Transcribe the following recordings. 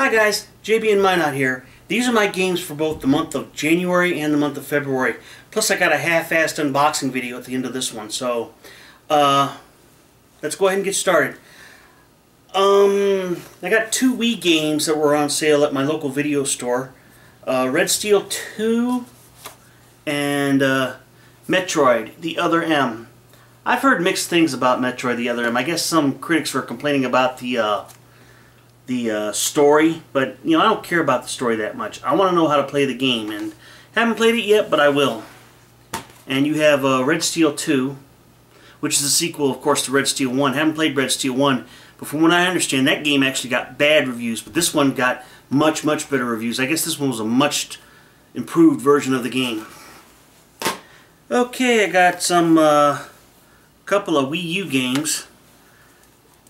Hi guys, JB and Minot here. These are my games for both the month of January and the month of February. Plus I got a half-assed unboxing video at the end of this one. So, let's go ahead and get started. I got two Wii games that were on sale at my local video store. Red Steel 2 and Metroid, The Other M. I've heard mixed things about Metroid, The Other M. I guess some critics were complaining about the story, but I don't care about the story that much. I want to know how to play the game, and haven't played it yet, but I will. And you have Red Steel 2, which is a sequel, of course, to Red Steel 1. Haven't played Red Steel 1, but from what I understand, that game actually got bad reviews, but this one got much, much better reviews. I guess this one was a much improved version of the game. Okay, I got some couple of Wii U games.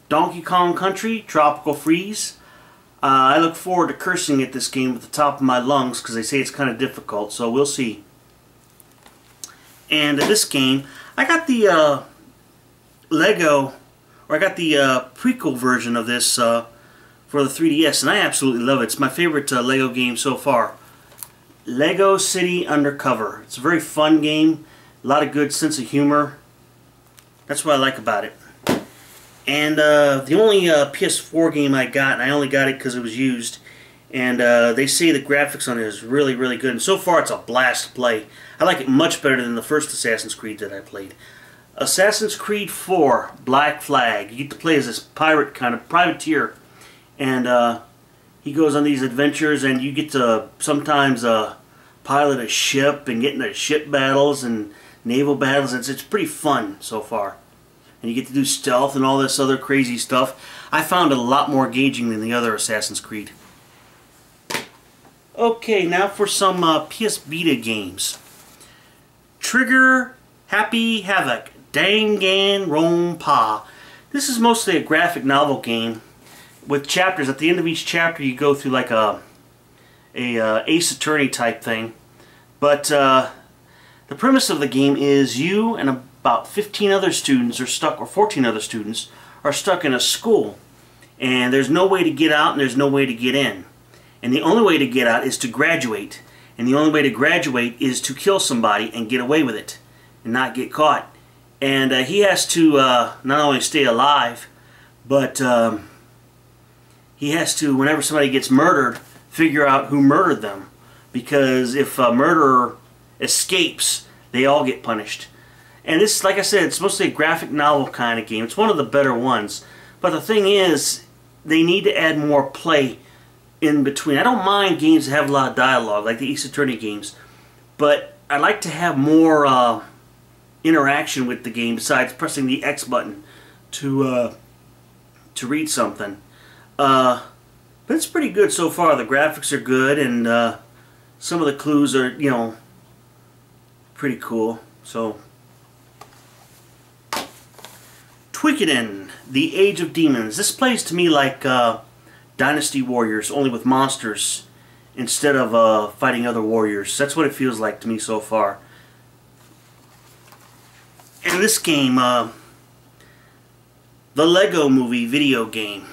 Donkey Kong Country, Tropical Freeze. I look forward to cursing at this game at the top of my lungs because they say it's kind of difficult, so we'll see. And this game, I got the Lego, or I got the prequel version of this for the 3DS, and I absolutely love it. It's my favorite Lego game so far. Lego City Undercover. It's a very fun game, a lot of good sense of humor. That's what I like about it. And the only PS4 game I got, and I only got it because it was used, and they say the graphics on it is really, really good. And so far it's a blast to play. I like it much better than the first Assassin's Creed that I played. Assassin's Creed 4, Black Flag. You get to play as this pirate kind of privateer. And he goes on these adventures, and you get to sometimes pilot a ship and get into ship battles and naval battles. It's pretty fun so far. And you get to do stealth and all this other crazy stuff. I found it a lot more engaging than the other Assassin's Creed. Okay, now for some PS Vita games. Trigger Happy Havoc, Danganronpa. This is mostly a graphic novel game with chapters. At the end of each chapter you go through like a Ace Attorney type thing. But the premise of the game is you and about 15 other students are stuck, or 14 other students are stuck in a school, and there's no way to get out and there's no way to get in, and the only way to get out is to graduate, and the only way to graduate is to kill somebody and get away with it and not get caught. And he has to not only stay alive, but he has to, whenever somebody gets murdered, figure out who murdered them, because if a murderer escapes, they all get punished. And this, like I said, it's mostly a graphic novel kind of game. It's one of the better ones. But the thing is, they need to add more play in between. I don't mind games that have a lot of dialogue, like the Ace Attorney games. But I like to have more interaction with the game besides pressing the X button to read something. But it's pretty good so far. The graphics are good, and some of the clues are, pretty cool. So, Suikoden, The Age of Demons. This plays to me like Dynasty Warriors, only with monsters instead of fighting other warriors. That's what it feels like to me so far. And this game, the Lego Movie video game.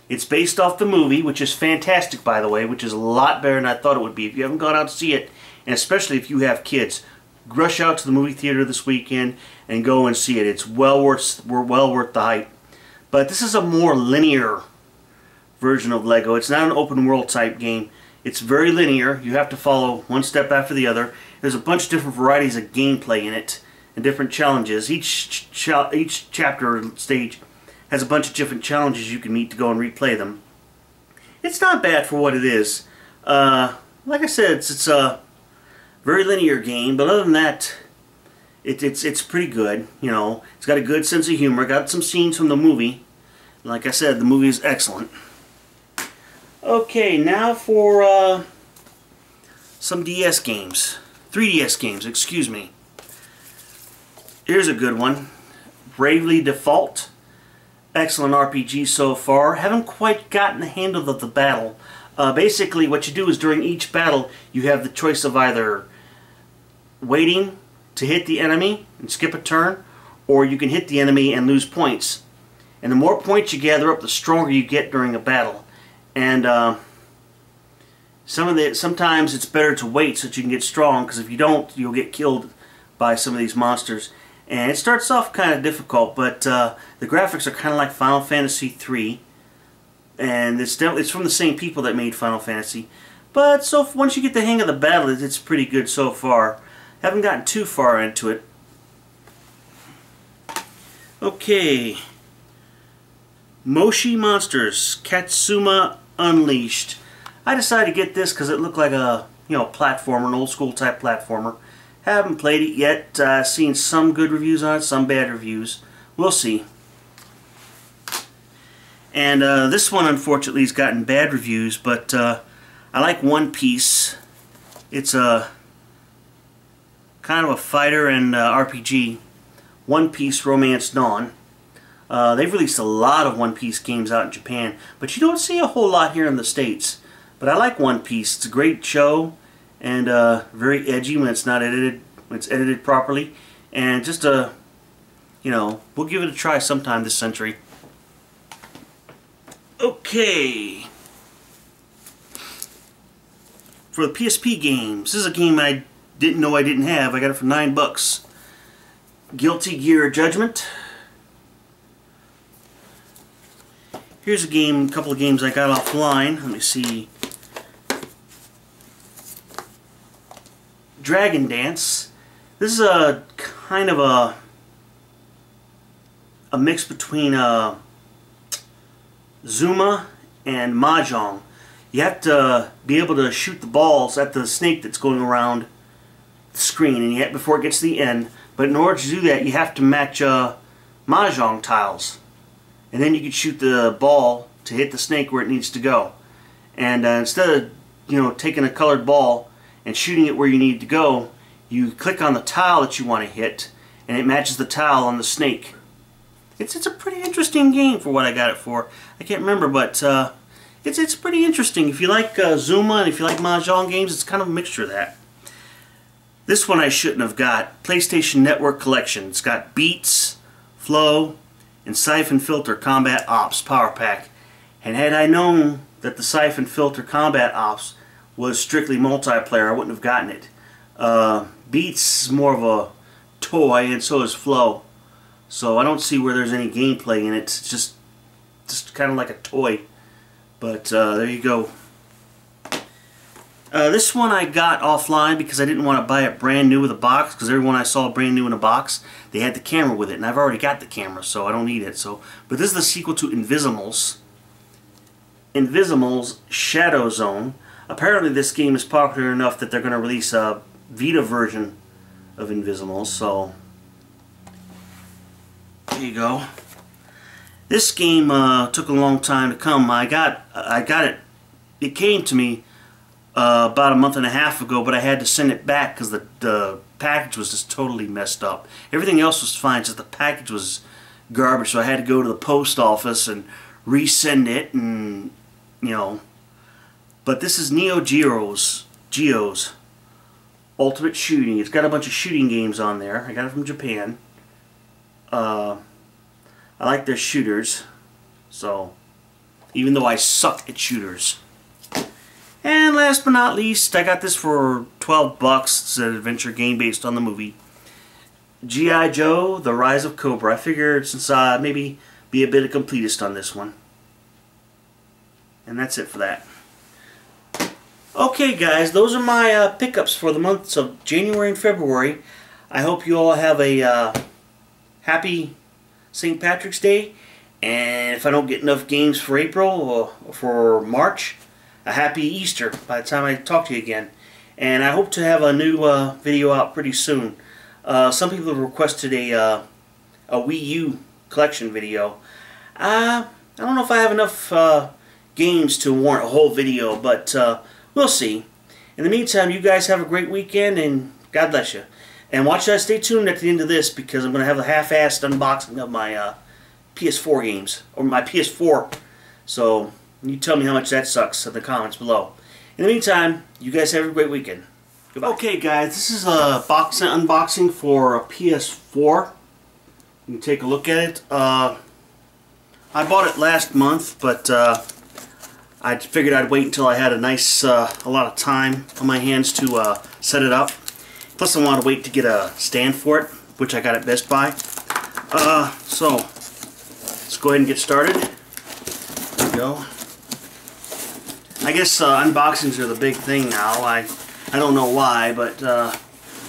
It's based off the movie, which is fantastic, by the way, which is a lot better than I thought it would be. If you haven't gone out to see it, and especially if you have kids, rush out to the movie theater this weekend and go and see it. It's well worth the hype. But this is a more linear version of Lego. It's not an open world type game. It's very linear. You have to follow one step after the other. There's a bunch of different varieties of gameplay in it and different challenges. Each chapter or stage has a bunch of different challenges you can meet to go and replay them. It's not bad for what it is. Like I said, it's a very linear game, but other than that, it's pretty good. It's got a good sense of humor. Got some scenes from the movie. Like I said, the movie is excellent. Okay, now for some DS games. 3DS games, excuse me. Here's a good one. Bravely Default. Excellent RPG so far. Haven't quite gotten the handle of the battle. Basically, what you do is during each battle, you have the choice of either waiting to hit the enemy and skip a turn, or you can hit the enemy and lose points. And the more points you gather up, the stronger you get during a battle. And sometimes it's better to wait so that you can get strong, because if you don't, you'll get killed by some of these monsters. And it starts off kind of difficult, but the graphics are kind of like Final Fantasy III, and it's from the same people that made Final Fantasy. But so once you get the hang of the battle, it's pretty good so far. Haven't gotten too far into it. Okay, Moshi Monsters, Katsuma Unleashed. I decided to get this because it looked like a platformer, an old school type platformer. Haven't played it yet. Seen some good reviews on it, some bad reviews. We'll see. And this one, unfortunately, has gotten bad reviews, but I like One Piece. It's a kind of a fighter and RPG. One Piece Romance Dawn. They've released a lot of One Piece games out in Japan, but you don't see a whole lot here in the States. But I like One Piece. It's a great show, and very edgy when it's not edited, when it's edited properly. And just we'll give it a try sometime this century. Okay. For the PSP games, this is a game I didn't know I didn't have. I got it for $9. Guilty Gear Judgment. Here's a couple of games I got offline. Let me see. Dragon Dance. This is a kind of a mix between Zuma and Mahjong. You have to be able to shoot the balls at the snake that's going around the screen, and before it gets to the end. But in order to do that, you have to match Mahjong tiles, and then you can shoot the ball to hit the snake where it needs to go. And instead of taking a colored ball and shooting it where you need to go, you click on the tile that you want to hit, and it matches the tile on the snake. It's a pretty interesting game for what I got it for. I can't remember, but it's pretty interesting. If you like Zuma and if you like Mahjong games, it's kind of a mixture of that. This one I shouldn't have got. PlayStation Network Collection. It's got Beats, Flow, and Siphon Filter Combat Ops Power Pack. And had I known that the Siphon Filter Combat Ops was strictly multiplayer, I wouldn't have gotten it. Beats is more of a toy, and so is Flow. So I don't see where there's any gameplay in it. It's just kind of like a toy. But there you go. This one I got offline because I didn't want to buy it brand new with a box, because everyone I saw brand new in a box, they had the camera with it, and I've already got the camera, so I don't need it. But this is the sequel to Invisimals. Invisimals Shadow Zone. Apparently this game is popular enough that they're going to release a Vita version of Invisimals, so there you go. This game took a long time to come. I got it. It came to me about a month and a half ago, but I had to send it back because the package was just totally messed up. Everything else was fine, just the package was garbage, so I had to go to the post office and resend it, and But this is Neo Geo's Ultimate Shooting. It's got a bunch of shooting games on there. I got it from Japan. I like their shooters, so even though I suck at shooters. And last but not least, I got this for $12. It's an adventure game based on the movie G.I. Joe: The Rise of Cobra. I figured since maybe be a bit of completist on this one. And that's it for that. Okay guys, those are my pickups for the months of January and February. I hope you all have a happy St. Patrick's Day, and if I don't get enough games for April or for March, a happy Easter by the time I talk to you again. And I hope to have a new video out pretty soon. Some people have requested a Wii U collection video. I don't know if I have enough games to warrant a whole video, but we'll see. In the meantime, you guys have a great weekend, and God bless you. And stay tuned at the end of this, because I'm going to have a half-assed unboxing of my PS4 games, or my PS4. So you tell me how much that sucks in the comments below. In the meantime, you guys have a great weekend. Goodbye. Okay guys, this is a unboxing for a PS4. You can take a look at it. I bought it last month, but I I figured I'd wait until I had a nice, a lot of time on my hands to set it up. Plus I want to wait to get a stand for it, which I got at Best Buy. So, let's go ahead and get started. There we go. I guess unboxings are the big thing now. I don't know why, but I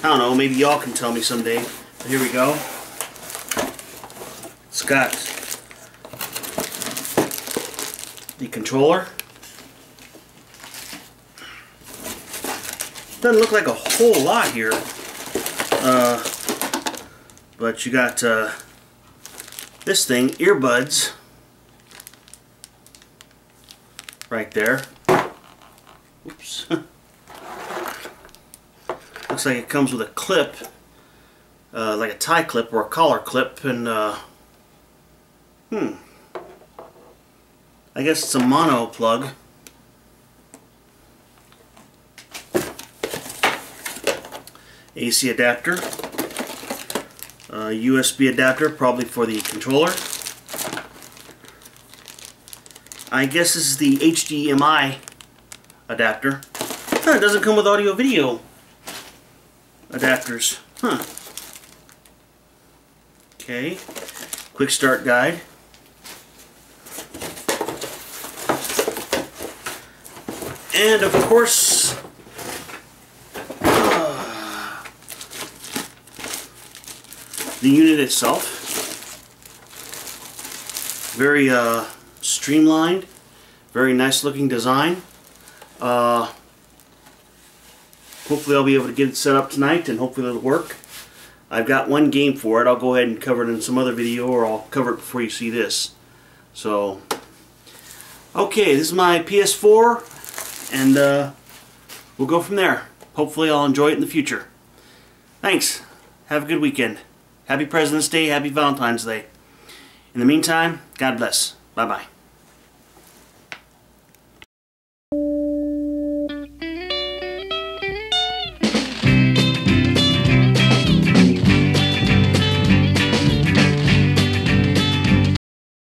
don't know, maybe y'all can tell me someday. But here we go. It's got the controller. Doesn't look like a whole lot here, but you got this thing, earbuds, right there. Oops. Looks like it comes with a clip, like a tie clip or a collar clip, and I guess it's a mono plug. AC adapter, USB adapter, probably for the controller. I guess this is the HDMI adapter. Huh, it doesn't come with audio video adapters. Huh. Okay. Quick start guide. And of course, the unit itself. Very streamlined, very nice looking design. Hopefully I'll be able to get it set up tonight, and hopefully it'll work. I've got one game for it. I'll go ahead and cover it in some other video, or I'll cover it before you see this. So, okay, this is my PS4, and we'll go from there. Hopefully I'll enjoy it in the future. Thanks. Have a good weekend. Happy President's Day, happy Valentine's Day. In the meantime, God bless. Bye-bye.